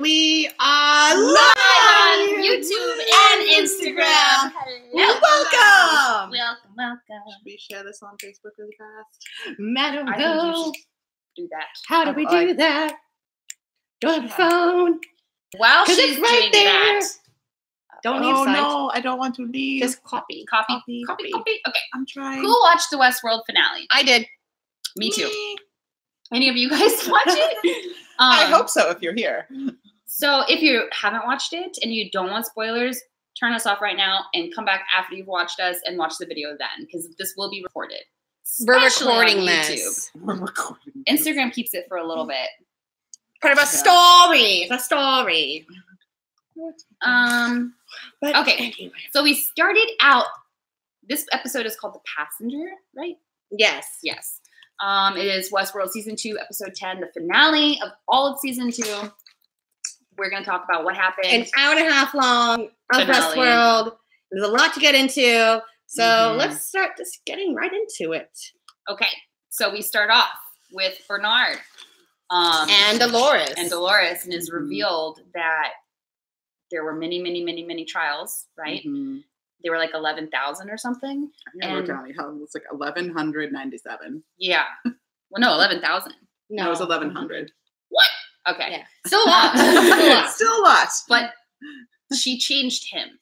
We are live on YouTube and Instagram. Welcome. Welcome. Should we share this on Facebook really fast? I think you should do that. How do we do that? Don't have a phone. While she's it's right doing there. that, Don't leave Oh sight. no, I don't want to leave. Just copy. copy. Okay. I'm trying. Who watched the Westworld finale? I did. Me too. Any of you guys watch it? I hope so if you're here. So if you haven't watched it and you don't want spoilers, turn us off right now and come back after you've watched us and watch the video then, because this will be recorded. We're Especially on recording YouTube. this. We're recording. Instagram keeps it for a little bit. Part of a story. It's a story. But Okay. anyway. So we started out. This episode is called The Passenger, right? Yes. Yes. It is Westworld Season 2, Episode 10, the finale of all of Season 2. We're going to talk about what happened. An hour and a half long of Finale. Westworld. There's a lot to get into. So let's start just getting right into it. Okay. So we start off with Bernard. And Dolores. And it is revealed that there were many trials, right? Mm-hmm. They were like 11,000 or something. I wrote down how it was like 1,197. Yeah. Well, no, 11,000. No, it was 1,100. What? Okay. Yeah. Still a lot. Still a lot. But she changed him.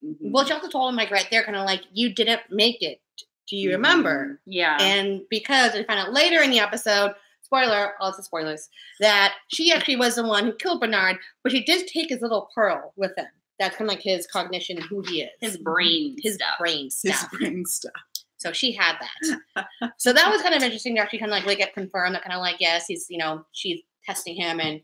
Mm-hmm. Well, she also told him, like, right there, kind of like, you didn't make it. Do you remember? Yeah. And because we find out later in the episode, spoiler, all the spoilers, that she actually was the one who killed Bernard, but she did take his little pearl with him. That's kind of like his cognition and who he is. His brain stuff. His brain stuff. So she had that. So that was kind of interesting to actually kind of like get confirmed that kind of like, yes, he's, she's testing him and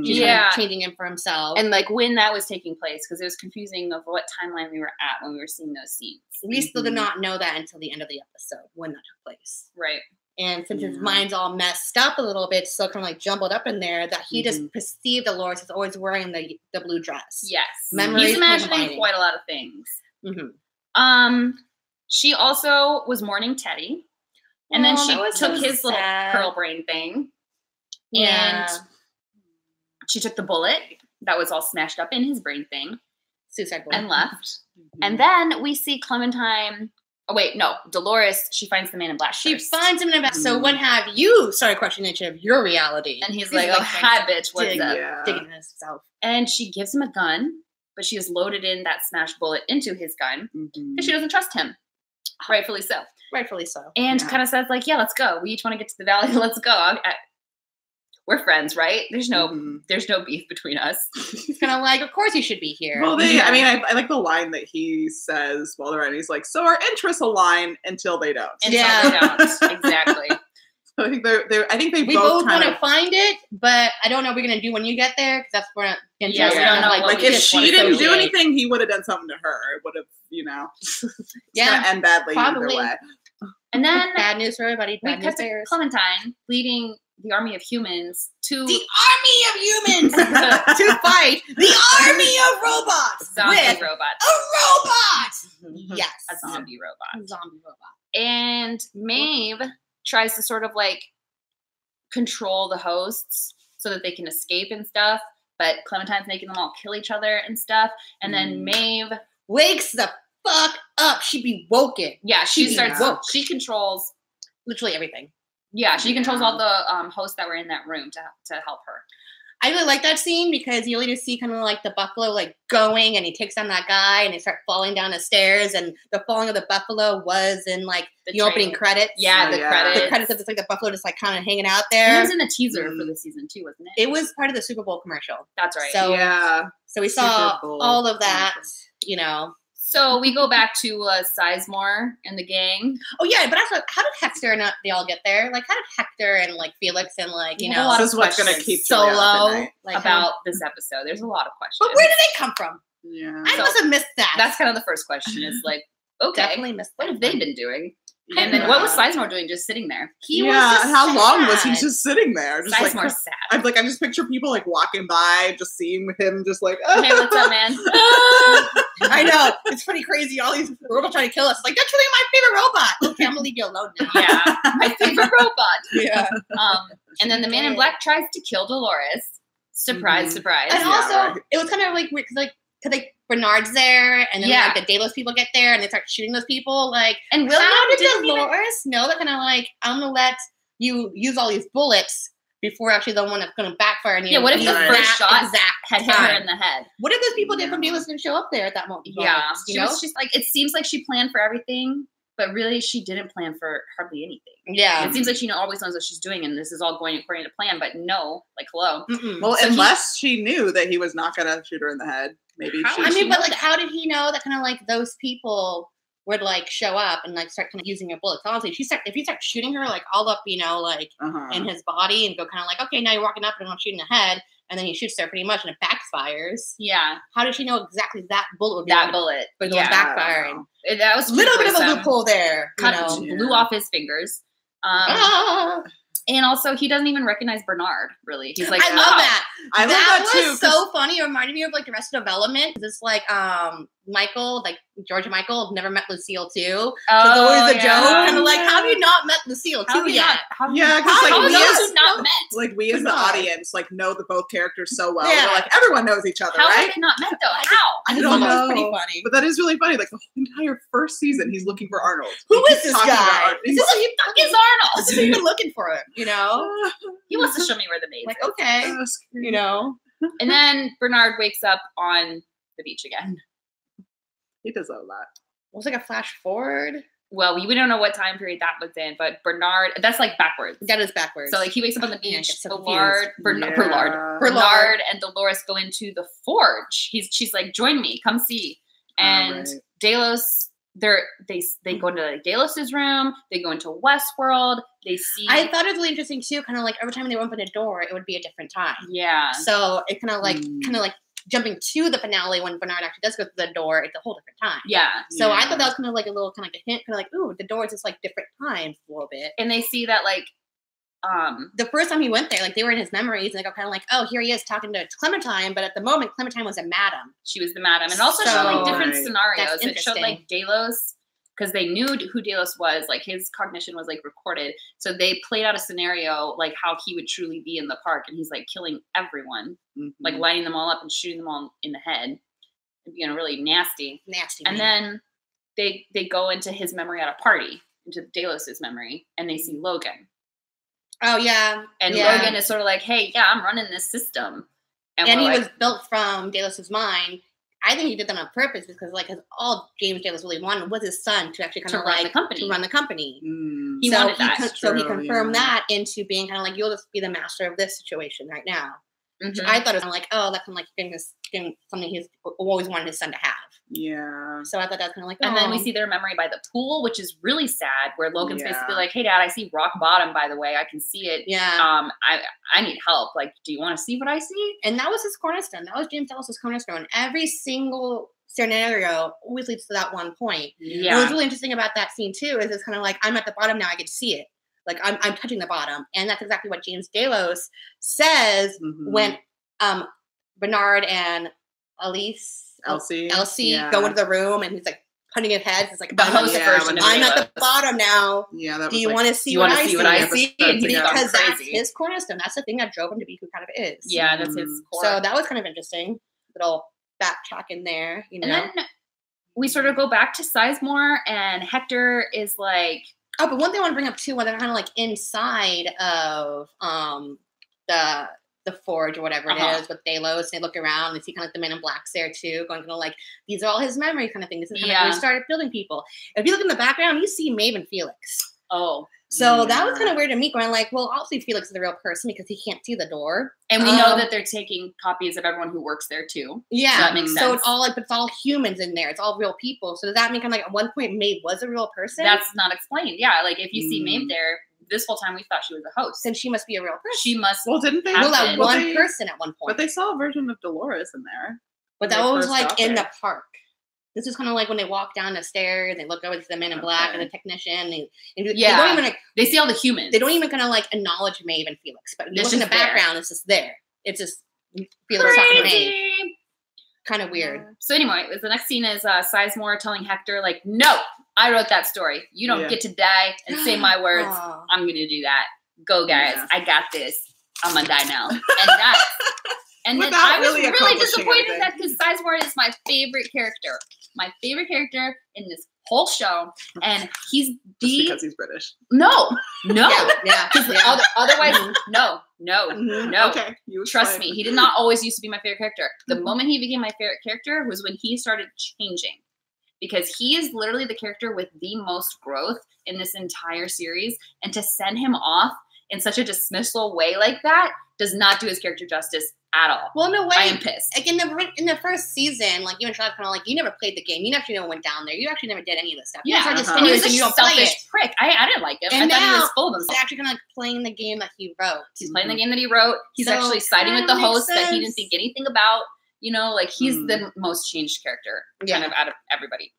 she's kind of changing him for himself. And like when that was taking place, because it was confusing of what timeline we were at when we were seeing those scenes. We still did not know that until the end of the episode when that took place. Right. And since his mind's all messed up a little bit, still kind of like jumbled up in there, that he just perceived Dolores as always wearing the blue dress. Yes. Memories He's imagining combining. quite a lot of things. Mm-hmm. She also was mourning Teddy. And then she took his little pearl brain thing. Yeah. And she took the bullet that was all smashed up in his brain thing. Suicide bullet. And left. And then we see Clementine. Oh, wait, no. Dolores, she finds the man in black. She first. finds him in a back. So when have you started questioning each of your reality? And he's like, oh, hi, bitch. What's up? Digging in himself. And she gives him a gun, but she has loaded in that smashed bullet into his gun because she doesn't trust him. Rightfully so. Rightfully so. And kind of says, like, yeah, let's go. We each want to get to the valley. Let's go. We're friends, right? There's no beef between us. He's kind of like, of course you should be here. Well, I like the line that he says while they're in. He's like, so our interests align until they don't. Until they don't. Exactly. So I think we both kind want of to find it, but I don't know what we're gonna do when you get there because that's where we don't know. Like if she didn't do anything, he would have done something to her. It would have, it's gonna end badly either way. And then bad news for everybody. We cut to Clementine leading the army of humans to the army of humans to fight the army of robots. Zombie robots. A robot. Yes, a zombie robot. Zombie robot. And Maeve tries to sort of like control the hosts so that they can escape and stuff. But Clementine's making them all kill each other and stuff. And then Maeve wakes the fuck up. She be woken. Yeah, she starts. Woke. She controls literally everything. Yeah, she controls all the hosts that were in that room to help her. I really like that scene because you really just see kind of like the buffalo like going and he takes down that guy and they start falling down the stairs and the falling of the buffalo was in like the opening credits. Yeah, the credits. The credits of just like the buffalo just like kind of hanging out there. It was in the teaser for the season 2, wasn't it? It was part of the Super Bowl commercial. That's right. So so we saw all of that, So we go back to Sizemore and the gang. Oh yeah, but also, how did Hector and they all get there? Like, how did Hector and like Felix and like a lot this of is what's gonna keep Solo about this episode? There's a lot of questions. But where did they come from? Yeah, I must have missed that. That's kind of the first question. Is like, okay, definitely missed that. What have they been doing? And then what was Sizemore doing? Just sitting there. He was just how sad. long was he just sitting there? Just Sizemore's sad. I just picture people like walking by, just seeing him, just like, hey, what's up, man? I know, it's pretty crazy. All these robots trying to kill us. Like, that's really my favorite robot. Okay, I'm gonna leave you alone now. Yeah, my favorite robot. Yeah. And then the man in black tries to kill Dolores. Surprise, surprise. And also, it was kind of like weird because Bernard's there, and then like the Delos people get there, and they start shooting those people. Like, and William how did Dolores know that? Kind of like, I'm gonna let you use all these bullets before actually the one that's gonna backfire. And what if the first shot had hit her in the head? What if those people from Delos didn't show up there at that moment? Yeah, she was just like, it seems like she planned for everything, but really she didn't plan for hardly anything. Yeah, it seems like she always knows what she's doing, and this is all going according to plan. But no, like, hello. Well, so unless she knew that he was not gonna shoot her in the head, maybe. But like, how did he know that? Kind of like those people would like show up and like start kind of using her bullets. Honestly, if you start shooting her like all up, like in his body, and go kind of like, okay, now you're walking up and I'm shooting the head, and then he shoots her pretty much, and it backfires. Yeah. How did she know exactly that bullet would be backfiring? That was a little bit of a loophole there. Blew off his fingers. And also, he doesn't even recognize Bernard, really. He's like, I love that. I love that too. Was so funny. It reminded me of like Arrested Development. It's like Michael, like George and Michael, never met Lucille too. So it's always a joke. Kind of like, how have you not met Lucille too yet? Like we as the audience like know the both characters so well. Yeah. Like everyone knows each other, how right? How have they not met though? How? I don't know. That was pretty funny. But that is really funny. Like the whole entire first season, he's looking for Arnold. Who is this guy? Who the fuck is Arnold? He's even looking for him. He wants to show me where the maid is. Like, okay, And then Bernard wakes up on the beach again. He does a lot. It was like a flash forward. Well, we don't know what time period that was in, but Bernard, that's like backwards. That is backwards. So like he wakes up on the beach. Bernard and Dolores go into the forge. She's like, join me, come see. And Delos, they go into Delos's room. They go into Westworld. They see. I thought it was really interesting too. Kind of like every time they open a door, it would be a different time. Yeah. So it kind of like jumping to the finale when Bernard actually does go through the door, it's a whole different time. Yeah. So I thought that was kind of like a little kind of like a hint, kind of like, ooh, the door is just like different times a little bit. And they see that like the first time he went there, like they were in his memories, and they go kind of like, oh, here he is talking to Clementine, but at the moment Clementine was a madam. She was the madam, and also showed like different scenarios. It showed like Delos, because they knew who Delos was, like his cognition was like recorded. So they played out a scenario like how he would truly be in the park, and he's like killing everyone, like lighting them all up and shooting them all in the head, and being really nasty. And then they go into his memory at a party, into Delos's memory, and they see Logan. Oh yeah, and Logan is sort of like, hey, yeah, I'm running this system, and he was built from Delos's mind. I think he did that on purpose because, like, all James Delos really wanted was his son to actually kind of run the company. He wanted that. So he confirmed that into being kind of like, you'll just be the master of this situation right now. Which I thought it was kind of like, oh, that's kind of like something he's always wanted his son to have. Yeah. So I thought that's kind of like, and then we see their memory by the pool, which is really sad, where Logan's basically like, hey, Dad, I see rock bottom, by the way. I can see it. Yeah. I need help. Like, do you want to see what I see? And that was his cornerstone. That was James Delos' cornerstone. Every single scenario always leads to that one point. Yeah. What was really interesting about that scene, too, is it's kind of like, I'm at the bottom now. I get to see it. Like, I'm touching the bottom. And that's exactly what James Delos says when Bernard and Elsie go into the room, and he's like putting his head. It's like, I'm at the bottom now. Yeah, that was Do you want to see what I see? Because that's his cornerstone. That's the thing that drove him to be who kind of is. Yeah, that's his core. So that was kind of interesting. Little backtrack in there, you know. And then we sort of go back to Sizemore, and Hector is like, oh, but one thing I want to bring up too, when they're kind of like inside of the forge or whatever it is with Delos, and they look around, they see kind of like the Men in Blacks there too, going kind of like, these are all his memories kind of thing. This is kind of where he started building people. If you look in the background, you see Maeve and Felix. Oh. So that was kind of weird to me, going like, well, obviously Felix is the real person because he can't see the door. And we know that they're taking copies of everyone who works there too. Yeah. So that makes sense. So it's all like, but it's all humans in there. It's all real people. So does that mean kind of like at one point Maeve was a real person? That's not explained. Yeah. Like if you see Maeve there, this whole time we thought she was a host. Then she must be a real person. She must. Well, didn't they? Well, that one person at one point. But they saw a version of Dolores in there. But that was like in the park. This is kind of like when they walk down the stairs, they look over to the Men in Black and the technician. They don't even like, they see all the humans. They don't even kind of like acknowledge Maeve and Felix. But you look in the background, it's just there. It's just Felix talking to Maeve. Kind of weird. So anyway, the next scene is Sizemore telling Hector, like, no, I wrote that story. You don't get to die and say my words. I'm going to do that. Go, guys. I got this. I'm going to die now. And And then I was really disappointed in that because Sizemore is my favorite character. My favorite character in this whole show, and he's because he's British. No. Yeah. Otherwise, no. Okay. Trust me, he did not always used to be my favorite character. The moment he became my favorite character was when he started changing. Because he is literally the character with the most growth in this entire series. And to send him off in such a dismissal way like that does not do his character justice at all. Well, no way. I am pissed. Like in the first season, like you and Charlotte kind of like, you never played the game. You actually never went down there. You actually never did any of this stuff. Yeah. And he was a selfish prick. I didn't like him. And I thought he was full of himself. He's actually kind of like playing the game that he wrote. He's playing the game that he wrote. He's actually siding with the host that he didn't think anything about. You know, like he's the most changed character kind of out of everybody,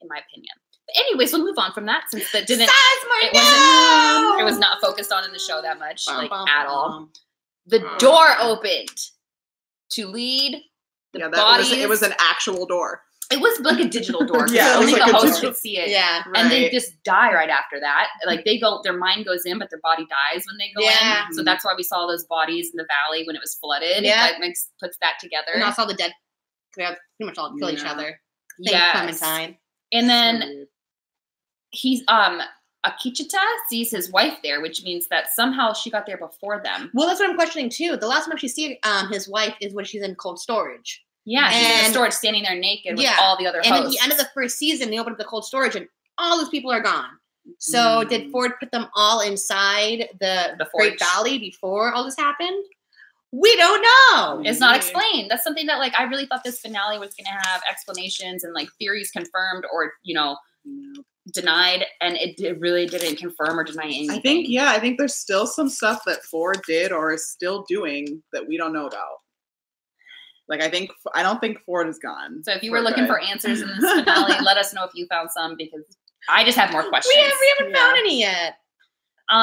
in my opinion. But anyways, we'll move on from that since that didn't. It was not focused on in the show that much, at all. The door opened to lead the bodies. It was an actual door. It was like a digital door. Only the host could see it. Yeah, and they just die right after that. Like their mind goes in, but their body dies when they go in. So that's why we saw those bodies in the valley when it was flooded. Yeah, it puts that together. And also the dead. They pretty much all kill each other. Clementine. And then he's Akichita sees his wife there, which means that somehow she got there before them. Well, that's what I'm questioning too. The last time she sees his wife is when she's in cold storage. Yeah, she's in storage, standing there naked with all the other hosts. And at the end of the first season, they open up the cold storage, and all those people are gone. So did Ford put them all inside the Great Valley before all this happened? We don't know. It's not explained. That's something that, like, I really thought this finale was going to have explanations and, like, theories confirmed or, denied, and it really didn't confirm or deny anything. I think there's still some stuff that Ford did or is still doing that we don't know about. Like, I don't think Ford is gone. So if you were looking for answers in this finale, let us know if you found some, because I just have more questions. We haven't found any yet.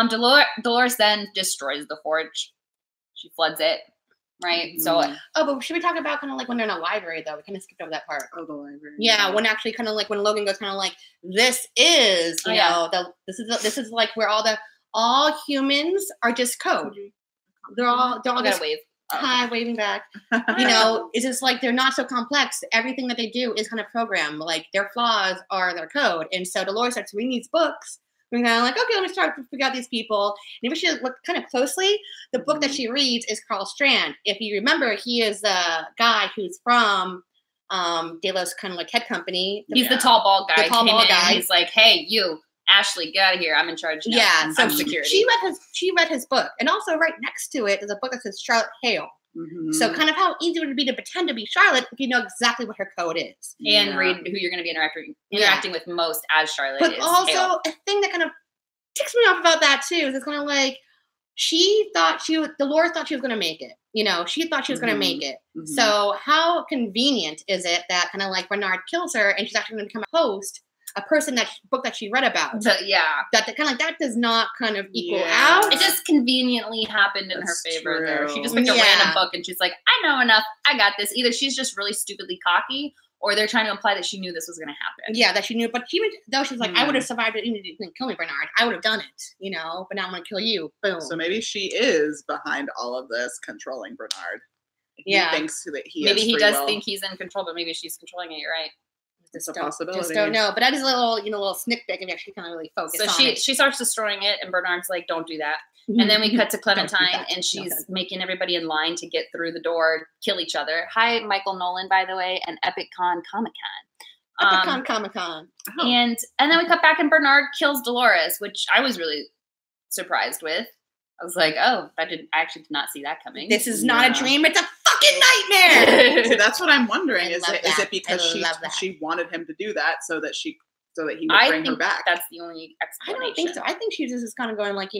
Dolores then destroys the forge. She floods it, right? Mm-hmm. So, but should we talk about kind of like when they're in a library, though? We kind of skipped over that part. Oh, the library. Yeah, when actually kind of like when Logan goes kind of like, this is, this is like where all humans are just code. They're all just wave. Hi, waving back. It's just like they're not so complex. Everything that they do is kind of programmed. Like their flaws are their code. And so Dolores starts reading these books. We're kind of like, okay, let me start to figure out these people. And if you look kind of closely, the book that she reads is Carl Strand. If you remember, he is the guy who's from Delos kind of like head company. He's the tall bald guy. He's like, hey, you. Ashley, get out of here. I'm in charge now. Yeah, so security. She read his book. And also right next to it is a book that says Charlotte Hale. Mm-hmm. So kind of how easy would it be to pretend to be Charlotte if you know exactly what her code is. And read who you're going to be interacting with most as Charlotte but is. But also Hale. a thing that kind of ticks me off about that too is it's kind of like Dolores thought she was going to make it. She thought she was going to make it. Mm-hmm. So how convenient is it that kind of like Bernard kills her and she's actually going to become a host, a person book that she read about. That kind of like that does not kind of equal out. It just conveniently happened in her favor there. She just picked a random book and she's like, I know enough. I got this. Either she's just really stupidly cocky or they're trying to imply that she knew this was going to happen. Yeah, that she knew. But though she's like, I would have survived it even if you didn't kill me, Bernard. I would have done it, but now I'm going to kill you. Boom. So maybe she is behind all of this, controlling Bernard. He thinks that he does think he's in control, but maybe she's controlling it. You're right. It's a possibility. Just don't know. But that is a little snick peek and actually kind of really focus on it. She starts destroying it, and Bernard's like, don't do that. Mm-hmm. And then we cut to Clementine, and she's making everybody in line to get through the door, kill each other. Hi, Michael Nolan, by the way, and EpicCon Comic-Con. Comic-Con. Oh. And then we cut back, and Bernard kills Dolores, which I was really surprised with. I was like, I actually did not see that coming. This is not a dream. It's a fucking nightmare. So that's what I'm wondering. Is it because she wanted him to do that so that he would bring her back? That's the only explanation. I don't think so. I think she just is kind of going like,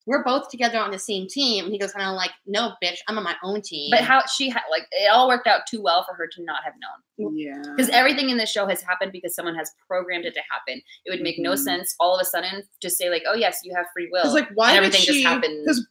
we're both together on the same team. And he goes kind of like, no, bitch, I'm on my own team. But how it all worked out too well for her to not have known. Yeah. Because everything in this show has happened because someone has programmed it to happen. It would make no sense all of a sudden to say like, oh yes, you have free will. Like, why everything just happened? Because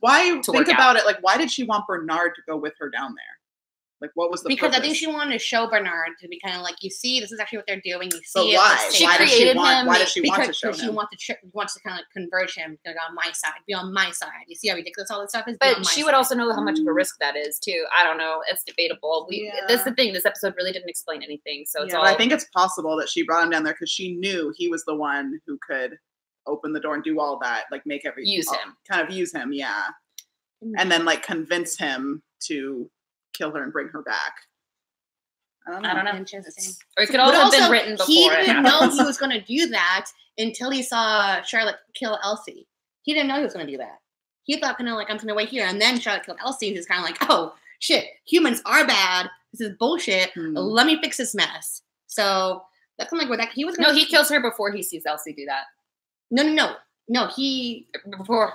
think about it. Like, why did she want Bernard to go with her down there? Like, what was the because purpose? I think she wanted to show Bernard to be kind of like, you see, this is actually what they're doing. You see But it. why? She Why does she created want? him Why does she want to Because show she him? wants to kind of like converge him, like, on my side, be on my side. You see how ridiculous all this stuff is. But she would also know how much of a risk that is too. I don't know. It's debatable. That's the thing. This episode really didn't explain anything, so it's all. I think it's possible that she brought him down there because she knew he was the one who could open the door and do all that, like make everything kind of use him, and then like convince him to kill her and bring her back. I don't know. Interesting. Or it could also have been written before. He didn't know he was going to do that until he saw Charlotte kill Elsie. He didn't know he was going to do that. He thought kind of like, I'm going to wait here. And then Charlotte killed Elsie. And he's kind of like, oh, shit. Humans are bad. This is bullshit. Let me fix this mess. So that's kind of like where that he was. No, he kills her before he sees Elsie do that. No. He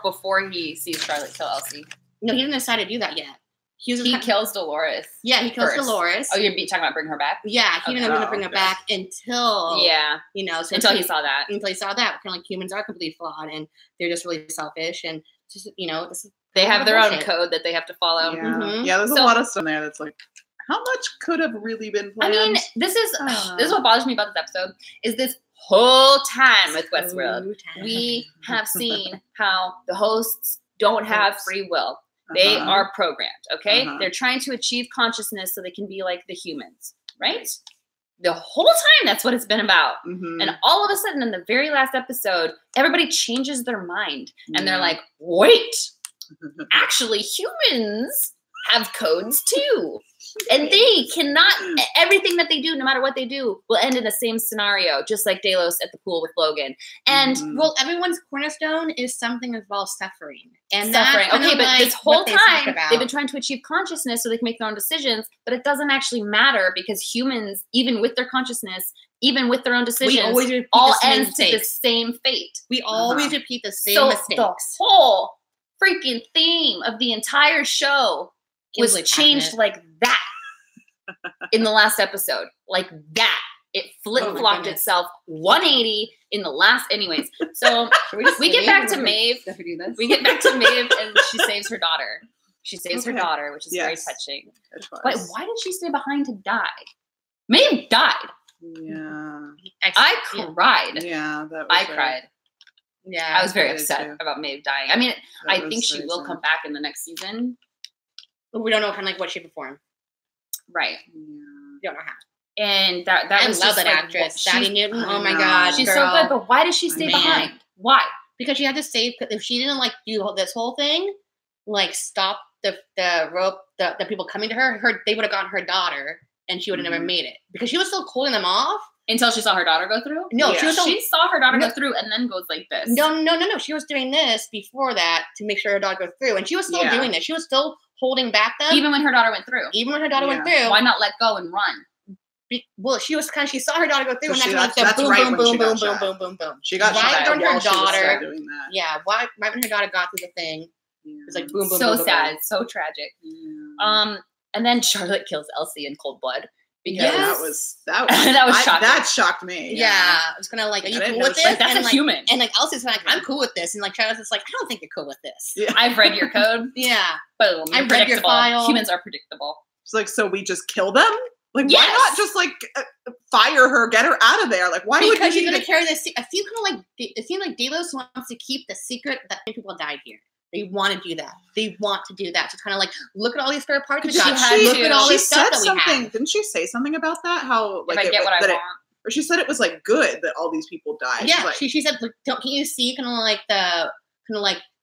before he sees Charlotte kill Elsie. No, he didn't decide to do that yet. He kills Dolores. Yeah, he kills Dolores. Oh, you're talking about bringing her back? Yeah, he didn't know to bring her back until so until he saw that. Until he saw that, kind of like humans are completely flawed and they're just really selfish and just they have their own code that they have to follow. Yeah, there's a lot of stuff there that's like, how much could have really been planned? I mean, this is what bothers me about this episode is this whole time with Westworld, we have seen how the hosts don't have free will. They are programmed, okay? They're trying to achieve consciousness so they can be like the humans, right? The whole time, that's what it's been about. And all of a sudden, in the very last episode, everybody changes their mind. And they're like, wait, actually, humans have codes too. And they cannot, everything that they do, no matter what they do, will end in the same scenario, just like Delos at the pool with Logan. And well, everyone's cornerstone is something that involves suffering. And suffering. Okay, but this whole time, they've been trying to achieve consciousness so they can make their own decisions, but it doesn't actually matter because humans, even with their consciousness, even with their own decisions, all ends to the same fate. We always repeat the same mistakes. The whole freaking theme of the entire show was changed like that in the last episode. Like that. It flip-flopped itself 180 in the last... Anyways, so we get back to Maeve. We get back to Maeve and she saves her daughter. She saves her daughter, which is very touching. But why did she stay behind to die? Maeve died. Yeah. I cried. Yeah, that was I cried. Yeah. I was very upset about Maeve dying. I mean, I think she will come back in the next season. But we don't know kind of like what she performed. Right. We don't know how. And that was love just that actress. Daddy Newton. Oh my God. She's so good, but why does she stay behind? Why? Because she had to save, if she didn't like do this whole thing, like stop the rope, the people coming to her, they would have gotten her daughter and she would have never made it. Because she was still holding them off. Until she saw her daughter go through? No, she saw her daughter go through and then goes like this. No. She was doing this before that to make sure her daughter goes through. And she was still doing this. She was still holding back them. Even when her daughter went through. Went through. Why not let go and run? Well, she saw her daughter go through, so and that's boom, right boom, boom, boom. She got right shot when her daughter. Doing that. Yeah, right when her daughter got through the thing, it was like boom, boom, so boom, sad, boom. so tragic. And then Charlotte kills Elsie in cold blood. Because that was shocking. That shocked me. Yeah, I was gonna like, are you cool with this? Like, that's and a human. And like Elsie's like, I'm cool with this, and like Charlotte's just like, I don't think you're cool with this. Yeah. I've read your code. Boom. I've read your file. Humans are predictable. It's like, so we just kill them? Like, why not just like fire her, get her out of there? Like, why would because she's gonna carry this? I feel kind of like it seems like Delos wants to keep the secret that people died here. They want to do that. They want to do that. So kind of like, look at all these spare parts we got. Look at all this stuff that we have. Didn't she say something about that? How like if I get what I want. Or she said it was like good that all these people died. Yeah, like, she said, like, can't you see kind of like the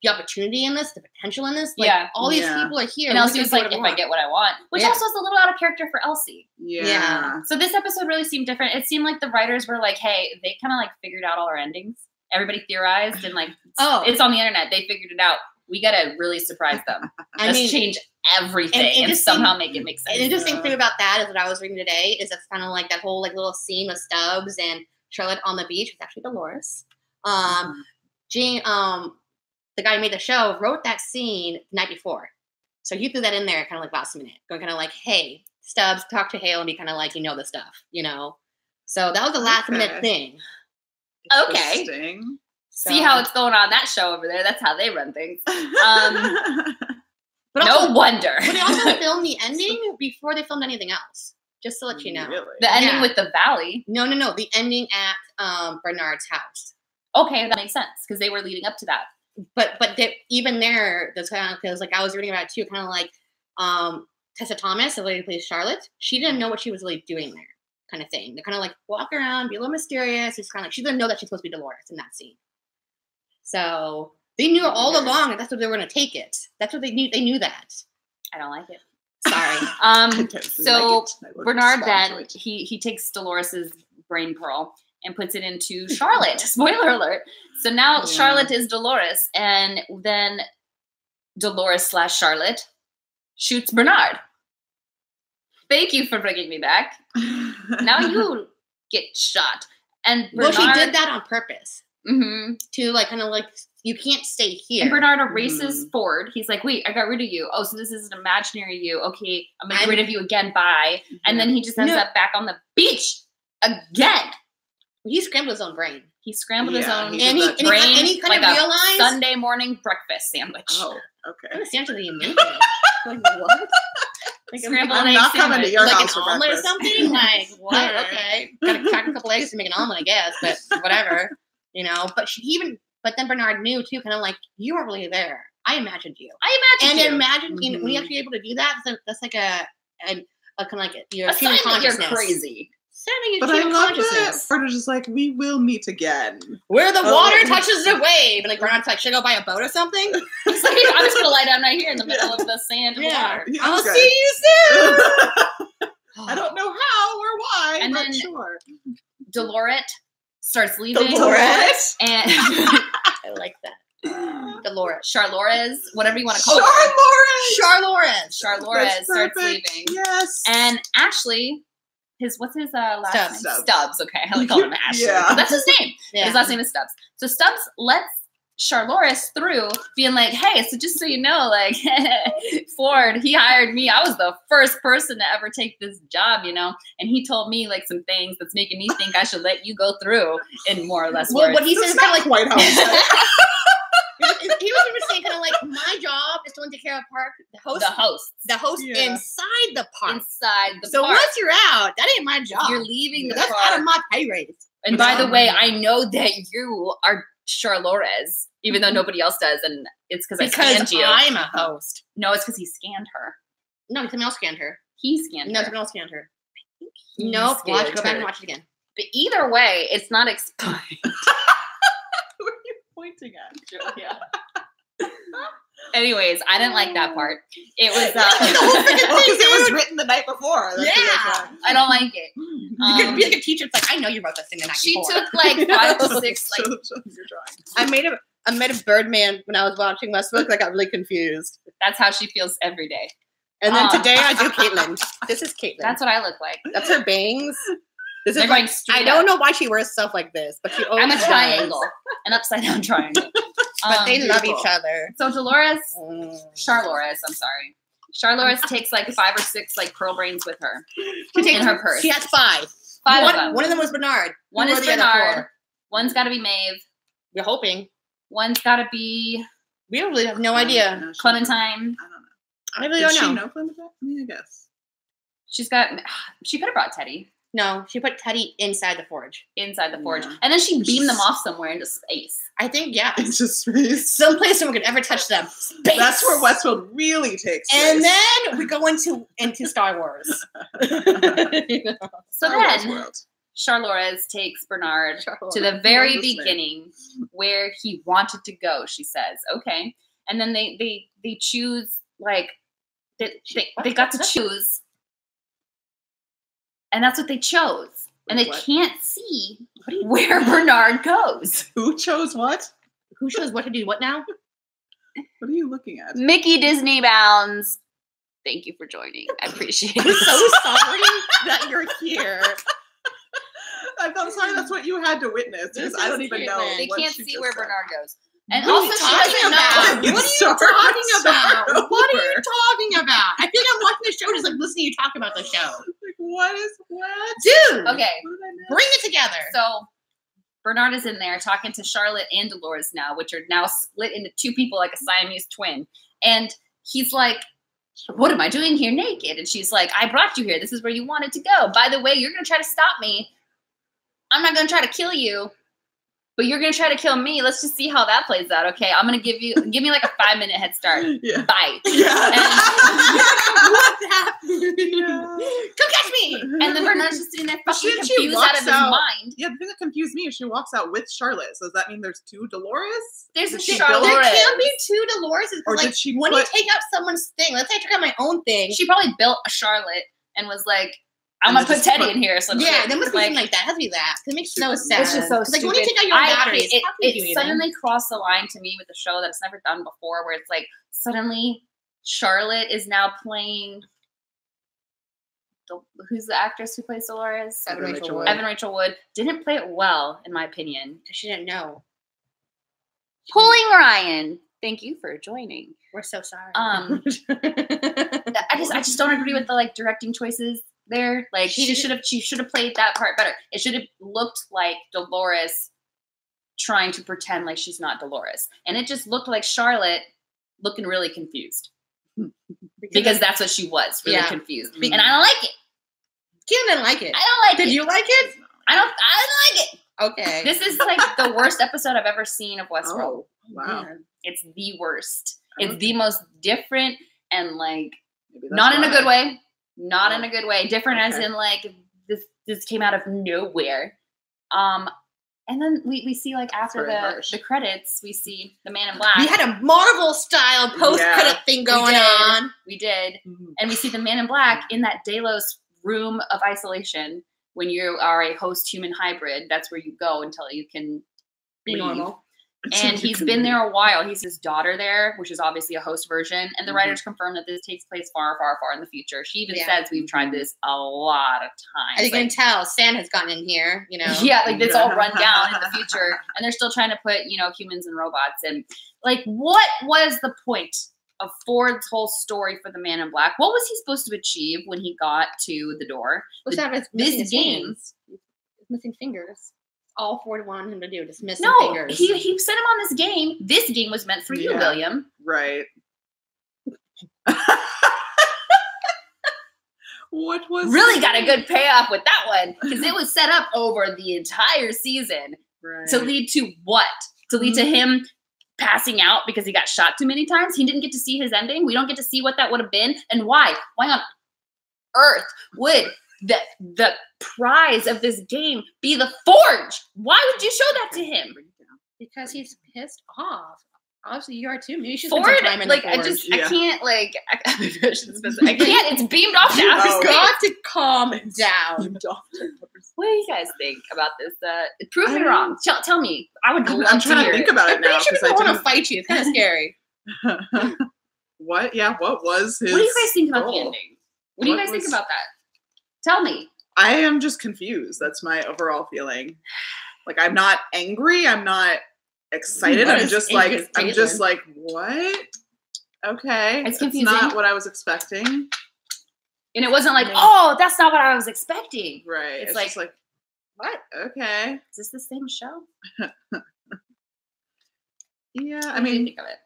opportunity in this, the potential in this? Like, all these people are here. And Elsie was like, if I get what I want, which also is a little out of character for Elsie. Yeah. So this episode really seemed different. It seemed like the writers were like, hey, they kind of like figured out all our endings. Everybody theorized and like, it's on the internet. They figured it out. We got to really surprise them. Let's change everything and somehow make it make sense. An interesting thing about that is what I was reading today is it's kind of like that whole like little scene with Stubbs and Charlotte on the beach. It's actually Dolores. Gene, the guy who made the show, wrote that scene the night before. So he threw that in there kind of like last minute. Going kind of like, hey, Stubbs, talk to Hale and be kind of like, this stuff, So that was a last minute thing. Okay. See how it's going on that show over there. That's how they run things. But no wonder. But they also filmed the ending before they filmed anything else. Just to let you know. Really? The ending with the valley. No. The ending at Bernard's house. Okay, that makes sense because they were leading up to that. But even there, that's kind of because like I was reading about it too, kind of like Tessa Thomas, the lady who plays Charlotte. She didn't know what she was really doing there, kind of thing. They kind of like walk around, be a little mysterious. It's kind of like she didn't know that she's supposed to be Dolores in that scene. So they knew all along that that's what they were going to take it. That's what they knew. They knew that. I don't like it. Sorry. So Bernard then he takes Dolores's brain pearl and puts it into Charlotte. Spoiler alert. So now Charlotte is Dolores, and then Dolores / Charlotte shoots Bernard. Thank you for bringing me back. Now you get shot. And Bernard, well, she did that on purpose. Mm-hmm. To like kind of like you can't stay here. And Bernard erases forward. He's like, wait, I got rid of you. Oh, so this is an imaginary you. Okay, I'm gonna get rid of you again. Bye. And then he just ends up back on the beach again. He scrambled his own brain. He scrambled his own brain. And he kind of realized Sunday morning breakfast sandwich. Oh, okay. What kind of sandwich are you making? Like what? Like scrambled I'm egg not sandwich. coming to your house for an omelet breakfast. or something? Like what? Okay, gotta crack a couple eggs to make an omelet, I guess. But whatever, you know. But then Bernard knew too, kind of like you weren't really there. I imagined you. You. Imagine you know, when you're actually able to do that. That's like a kind of like your human consciousness. You're crazy. But I love that Bernard's just like, we will meet again. Where the water touches the wave. And like Bernard's like, should I go buy a boat or something? He's like, I'm just going to lie down right here in the middle of the sand and water. I'll see you soon. I don't know how or why, and but then sure. Dolores starts leaving. Dolores? And I like that. Dolores. Charlores, whatever you want to call Charlores. Charlores starts leaving. Yes. And Ashley... what's his last name? Stubbs. Okay, I like calling him Ashley. Yeah. That's his name. Yeah. His last name is Stubbs. So Stubbs lets Charlores through, being like, "Hey, so just so you know, like Ford, he hired me. I was the first person to ever take this job, you know, and he told me like some things that's making me think I should let you go through in more or less words." What he says is kind of like White House. He was saying kind of like, my job is to take care of park the host inside the park. So once you're out, that ain't my job. You're leaving the That's park. out of my pay raise. And by the way, I know that you are Charlores, even though nobody else does, and it's because I scanned you. I'm a host. No, it's because he scanned her. No, somebody else scanned her. He scanned her. No, somebody else scanned her. Nope. Go back and watch it again. But either way, it's not explained. Who are you pointing at, Julia? Anyways, I didn't like that part. It was because it was written the night before. I don't like it. You could be like a teacher. It's like, I know you wrote this thing the night before. She took like 5 to 6. Like, I made a Birdman when I was watching Westworld. I got really confused. That's how she feels every day. And then today I do Caitlin. This is Caitlin. That's what I look like. That's her bangs. This is like I don't know why she wears stuff like this, but she always I'm a triangle, an upside down triangle. But they love each other. So Charlores, I'm sorry. Charlores takes like 5 or 6 like pearl brains with her in her purse. She has 5. 5 of them. One of them was Bernard. One is Bernard. One's got to be Maeve. We're hoping. One's got to be. We really have no idea. Clementine. I really don't know. Does she know Clementine? I guess. She could have brought Teddy. No, she put Teddy inside the forge. Inside the forge. And then she beamed them off somewhere into space. I think, yeah. Into space. Someplace no one could ever touch them. Space. That's where Westworld really takes place. And then we go into Star Wars. So then, Charlores takes Bernard to the very beginning where he wanted to go, she says. Okay. And then they choose, like, they got to choose. And that's what they chose. And they can't see where Bernard goes. Who chose what? Who chose what to do what now? What are you looking at? Mickey Disney Bounds. Thank you for joining. I appreciate it. I'm so sorry that you're here. I'm sorry that's what you had to witness. Because I don't even know. They can't see where Bernard goes. And what also, she doesn't know. What are you talking about? What are you talking about? I think I'm watching the show, just like listening to you talk about the show. Like, what? Dude! Okay, bring it together. So, Bernard is in there talking to Charlotte and Dolores now, which are now split into 2 people like a Siamese twin. And he's like, what am I doing here naked? And she's like, I brought you here. This is where you wanted to go. By the way, you're going to try to stop me. I'm not going to try to kill you, but you're going to try to kill me. Let's just see how that plays out. Okay. I'm going to give me like a 5-minute head start. Yeah. Bye. Yeah. What happened? Come catch me. And then Bernard's just sitting there fucking She confused out of his mind. Yeah, the thing that confused me is she walks out with Charlotte. So does that mean there's 2 Dolores? There's a There Dolores. can't be 2 Doloreses. Or Like, did she when put- you take out someone's thing, let's say I took out my own thing. She probably built a Charlotte and was like, I'm And going to put just Teddy in here. Or some yeah, shit. there must be something like that. It has to be that. Because it makes no sense. It's just so Like, when you stupid. take out your own batteries, how can you do It anything? suddenly crossed the line to me with a show that's never done before, where it's like suddenly Charlotte is now playing. Who's the actress who plays Dolores? Evan Rachel Wood. Evan Rachel Wood didn't play it well, in my opinion. She didn't know. Pulling Ryan. Thank you for joining. We're so sorry. I just don't agree with the like directing choices there. Like she should have played that part better. It should have looked like Dolores trying to pretend like she's not Dolores, and it just looked like Charlotte looking really confused because that's what she was, really confused. And I don't like it. Kim didn't like it. I don't like it. Did you like it? I don't like it. Okay. This is like the worst episode I've ever seen of Westworld. Oh, wow. Man. It's the worst. It's the most different and like Maybe that's not in a why. good way. Not in a good way. Different as Okay. in like this came out of nowhere. And then we see like after very harsh. the credits, we see the Man in Black. We had a Marvel style post credit thing going did. on. We did. Mhm. And we see the Man in Black in that Delos room of isolation. When you are a host human hybrid, that's where you go until you can Be leave. normal. And he's been there a while. He's his daughter there, which is obviously a host version. And the Mhm. writers confirm that this takes place far, far, far in the future. She even Yeah. says we've tried this a lot of times. As you can tell, Stan has gotten in here, you know. Yeah, like it's all run down in the future. And they're still trying to put, humans and robots. And like, what was the point of Ford's whole story for the Man in Black? What was he supposed to achieve when he got to the door? What's that? It's This missing his game- hands. It's missing fingers. All Ford wanted him to do, just missing No, fingers. he sent him on this game. This game was meant for you, Yeah. William. Right. What was Really got a good payoff with that one because it was set up over the entire season right. to lead to what? To lead to him passing out because he got shot too many times. He didn't get to see his ending. We don't get to see what that would have been and why. Why on earth would the prize of this game be the Forge? Why would you show that to him? Because he's pissed off. Obviously, you are too. Maybe you should Ford, spend some time in like the I Forge. just Yeah. I can't like I can't. It's beamed off now. Oh. You've got to calm down. What do you guys think about this? Prove me wrong. Tell me. I would love I'm to trying to hear think it. about it I'm now pretty sure because people I want to fight you. It's kind of scary. didn't. What? Yeah. What was his? What do you guys think about the goal? ending? What do you What guys think was- about that? Tell me. I am just confused. That's my overall feeling. Like I'm not angry. I'm not excited. What I'm is just angry like as I'm just Caitlin? like what? Okay, It's that's confusing. not what I was expecting. And it wasn't like, Yeah. oh, that's not what I was expecting. Right. It's It's like- just like What? okay. Is this the same show? Yeah. I What do you mean, think of it?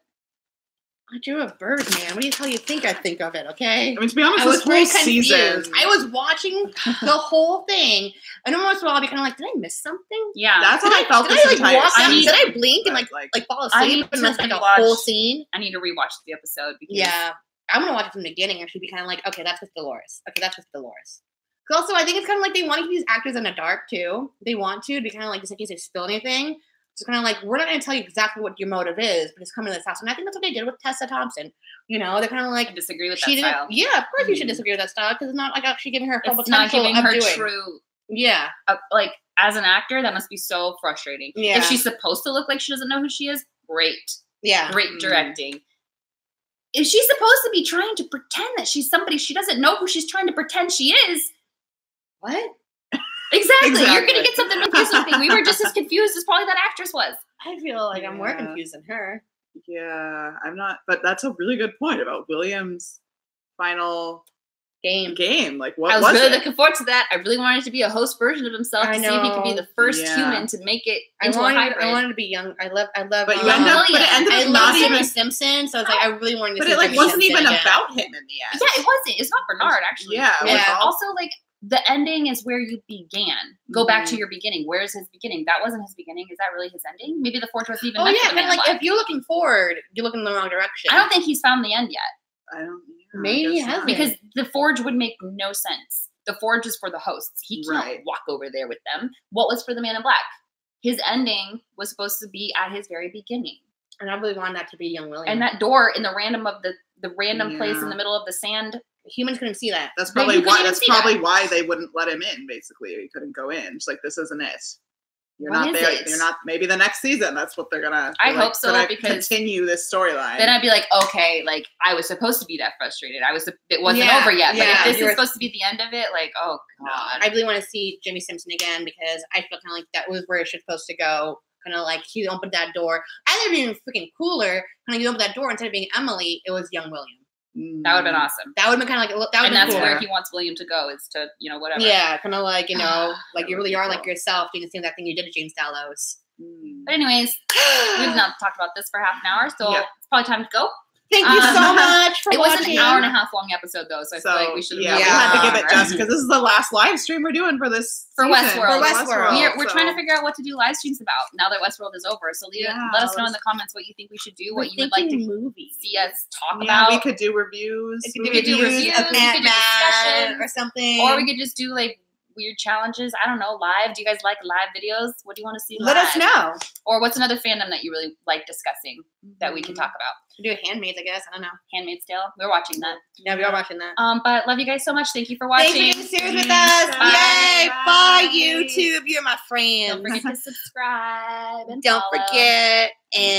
I drew a bird, man. What do you tell you think I think of it? Okay. to be honest, I was this very whole season. confused. I was watching the whole thing, and every once in a while, I'll be kind of like, "Did I miss something? Yeah. That's how I felt Did this I like entire walk out? season. Did I blink and like fall I asleep need and to miss like a rewatch- whole scene?" I need to rewatch the episode because Yeah, I'm gonna watch it from the beginning. Actually, be kind of like, "Okay, that's with Dolores. Okay, that's with Dolores." 'Cause also, I think it's kind of like they want to keep these actors in the dark too. They want to be kind of like just in case they spill anything. So kind of like we're not going to tell you exactly what your motive is, but it's coming to this house. And I think that's what they did with Tessa Thompson. You know, they're kind of I like disagree with she that didn't. style. Yeah, of course you should Mhm. disagree with that style because it's not like actually giving her full It's not potential giving of her doing. true. Yeah, Like as an actor, that must be so frustrating. Yeah. If she's supposed to look like she doesn't know who she is, great, yeah. great Mhm. directing. If she's supposed to be trying to pretend that she's somebody she doesn't know who she's trying to pretend she is, What? exactly. You're Exactly. gonna get something confused with me. We were just as confused as probably that actress was. I feel like I'm more Yeah. confused than her. Yeah, I'm not. But that's a really good point about William's final game. Like, what I was really it? looking forward to that. I really wanted it to be a host version of himself to see if he could be the first human to make it into a hybrid. I wanted to be young. I love. But you end up. But it ended up not even Jimmy Simpson. So it's like I really wanted to. But it like wasn't even about him in the end. Yeah, it wasn't. It's not Bernard actually. Yeah. Also, like the ending is where you began. Go back to your beginning. Where is his beginning? That wasn't his beginning. Is that really his ending? Maybe the Forge was even. Oh yeah, kind of like if you're looking forward, you're looking in the wrong direction. I don't think he's found the end yet. I don't. Maybe he hasn't. Because the Forge would make no sense. The Forge is for the hosts. He can't walk over there with them. What was for the Man in Black? His ending was supposed to be at his very beginning. And I really wanted that to be young William. And that door in the random of the random place in the middle of the sand. Humans couldn't see that. That's probably why. That's probably why they wouldn't let him in. Basically, he couldn't go in. It's like, this isn't it. You're not there. You're not. Maybe the next season. That's what they're gonna. I hope so, because continue this storyline. Then I'd be like, okay, like I was supposed to be that frustrated. It wasn't over yet. But if this is supposed to be the end of it, like, oh god. I really want to see Jimmy Simpson again because I feel kind of like that was where it should supposed to go. Kind of like he opened that door. I think it'd been freaking cooler. Kind of you opened that door instead of being Emily, it was young William. That would have been awesome. That would have been kind of like that. And that's where he wants William to go, is to, whatever. Yeah, kind of like, like you really are like yourself doing the same that thing you did to James Dallows. But anyways, we've not talked about this for half an hour, so it's probably time to go. Thank you so much for watching. It was an hour and a half long episode, though, so I feel like we should have we had to give it just because this is the last live stream we're doing for this season. Westworld. We're trying to figure out what to do live streams about now that Westworld is over. So let us know in the comments what you think we should do, what you would like to see us talk about. We could do reviews. We could do reviews. We could do discussions or something. Or we could just do like weird challenges. I don't know, live. Do you guys like live videos? What do you want to see live? Let us know. Or what's another fandom that you really like discussing that we can talk about? We do Handmaids, I guess. I don't know. Handmaid's Tale. We're watching that. Yeah, we are watching that. But love you guys so much. Thank you for watching. Thank you for being serious with us. Bye. Yay. Bye, YouTube. You're my friend. Don't forget to subscribe. And don't follow. forget. And